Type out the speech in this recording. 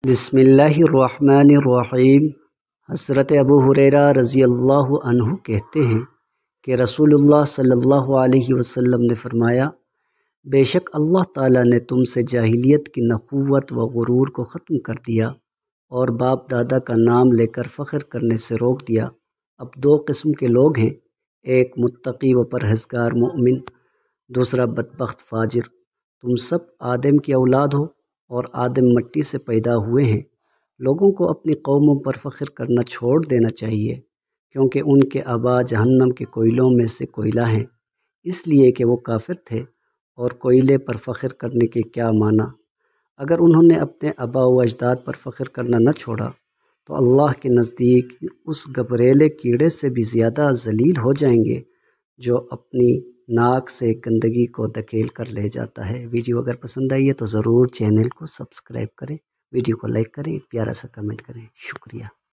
بسم اللہ الرحمن الرحیم۔ حضرت ابو ہریرہ رضی اللہ عنہ کہتے ہیں کہ رسول اللہ صلی اللہ علیہ وسلم نے فرمایا، بے شک اللہ تعالیٰ نے تم سے جاہلیت کی نخوت و غرور کو ختم کر دیا اور باپ دادا کا نام لے کر فخر کرنے سے روک دیا۔ اب دو قسم کے لوگ ہیں، ایک متقی و پرہیزگار مومن، دوسرا بدبخت فاجر۔ تم سب آدم کی اولاد ہو اور آدم مٹی سے پیدا ہوئے ہیں۔ لوگوں کو اپنی قوموں پر فخر کرنا چھوڑ دینا چاہیے، کیونکہ ان کے آبا جہنم کے کوئلوں میں سے کوئلہ ہیں، اس لیے کہ وہ کافر تھے، اور کوئلے پر فخر کرنے کے کیا معنی؟ اگر انہوں نے اپنے آبا و اجداد پر فخر کرنا نہ چھوڑا تو اللہ کے نزدیک اس گبریلے کیڑے سے بھی زیادہ ذلیل ہو جائیں گے جو اپنی ناک سے گندگی کو دھکیل کر لے جاتا ہے۔ ویڈیو اگر پسند آئی ہے تو ضرور چینل کو سبسکرائب کریں، ویڈیو کو لائک کریں، ایک پیارا سا کمنٹ کریں۔ شکریہ۔